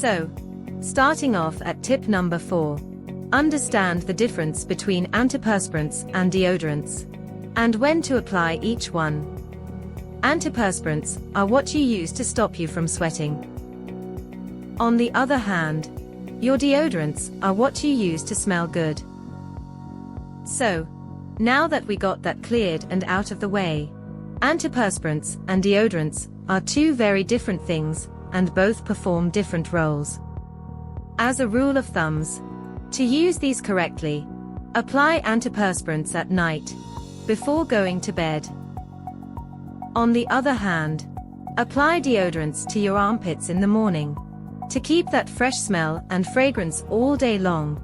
So, starting off at tip number 4. Understand the difference between antiperspirants and deodorants, and when to apply each one. Antiperspirants are what you use to stop you from sweating. On the other hand, your deodorants are what you use to smell good. So, now that we got that cleared and out of the way, antiperspirants and deodorants are two very different things, and both perform different roles. As a rule of thumbs, to use these correctly, apply antiperspirants at night, before going to bed. On the other hand, apply deodorants to your armpits in the morning, to keep that fresh smell and fragrance all day long.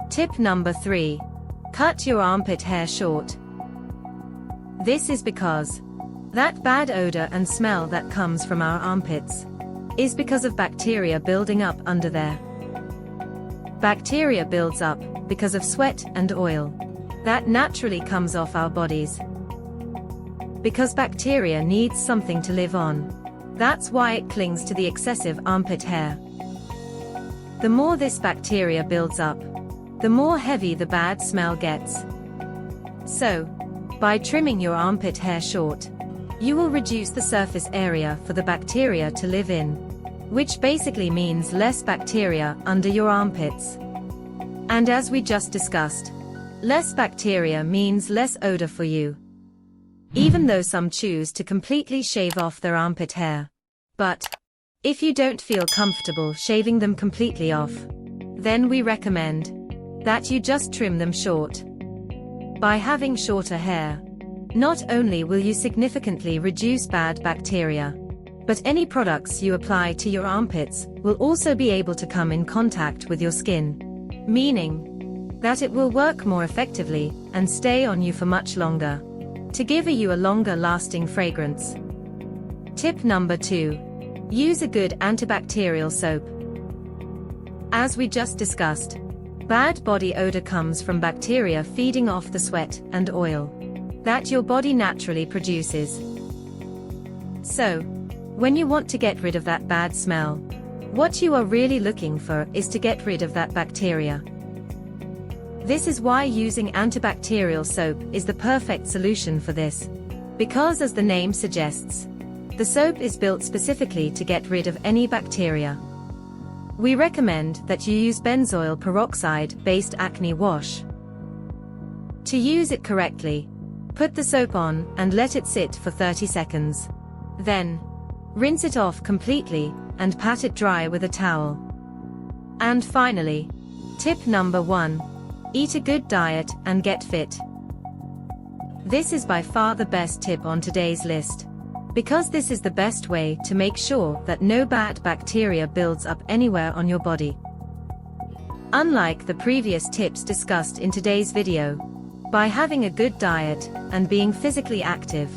Tip number 3. Cut your armpit hair short. This is because that bad odor and smell that comes from our armpits is because of bacteria building up under there. Bacteria builds up because of sweat and oil that naturally comes off our bodies. Because bacteria needs something to live on, that's why it clings to the excessive armpit hair. The more this bacteria builds up, the more heavy the bad smell gets. So, by trimming your armpit hair short, you will reduce the surface area for the bacteria to live in, which basically means less bacteria under your armpits. And as we just discussed, less bacteria means less odor for you. Even though some choose to completely shave off their armpit hair. But if you don't feel comfortable shaving them completely off, then we recommend that you just trim them short. By having shorter hair, not only will you significantly reduce bad bacteria, but any products you apply to your armpits will also be able to come in contact with your skin, meaning that it will work more effectively and stay on you for much longer, to give you a longer lasting fragrance. Tip number 2. Use a good antibacterial soap. As we just discussed, bad body odor comes from bacteria feeding off the sweat and oil that your body naturally produces. So, when you want to get rid of that bad smell, what you are really looking for is to get rid of that bacteria. This is why using antibacterial soap is the perfect solution for this, because as the name suggests, the soap is built specifically to get rid of any bacteria. We recommend that you use benzoyl peroxide-based acne wash. To use it correctly, put the soap on and let it sit for 30 seconds. Then, rinse it off completely and pat it dry with a towel. And finally, tip number 1. Eat a good diet and get fit. This is by far the best tip on today's list, because this is the best way to make sure that no bad bacteria builds up anywhere on your body. Unlike the previous tips discussed in today's video, by having a good diet and being physically active,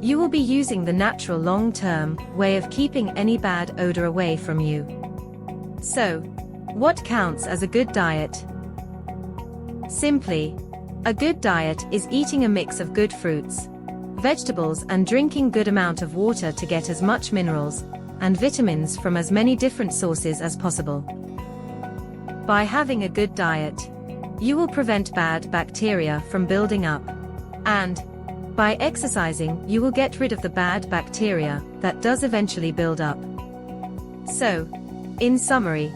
you will be using the natural long-term way of keeping any bad odor away from you. So, what counts as a good diet? Simply, a good diet is eating a mix of good fruits, vegetables and drinking good amount of water to get as much minerals and vitamins from as many different sources as possible. By having a good diet, you will prevent bad bacteria from building up, and by exercising you will get rid of the bad bacteria that does eventually build up. So, in summary,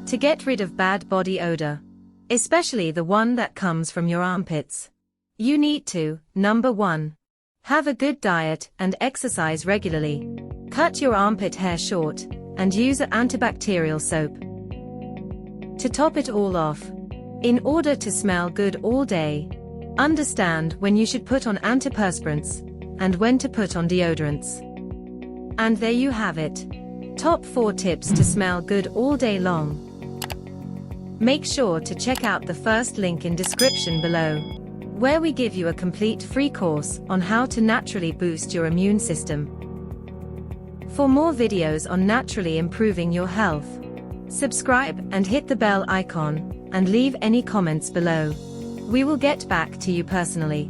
to get rid of bad body odor, especially the one that comes from your armpits, you need to, number 1, have a good diet and exercise regularly, cut your armpit hair short, and use an antibacterial soap. To top it all off, in order to smell good all day, understand when you should put on antiperspirants and when to put on deodorants. And there you have it. Top 4 tips to smell good all day long. Make sure to check out the first link in description below, where we give you a complete free course on how to naturally boost your immune system. For more videos on naturally improving your health, subscribe and hit the bell icon, and leave any comments below. We will get back to you personally.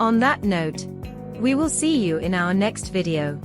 On that note, we will see you in our next video.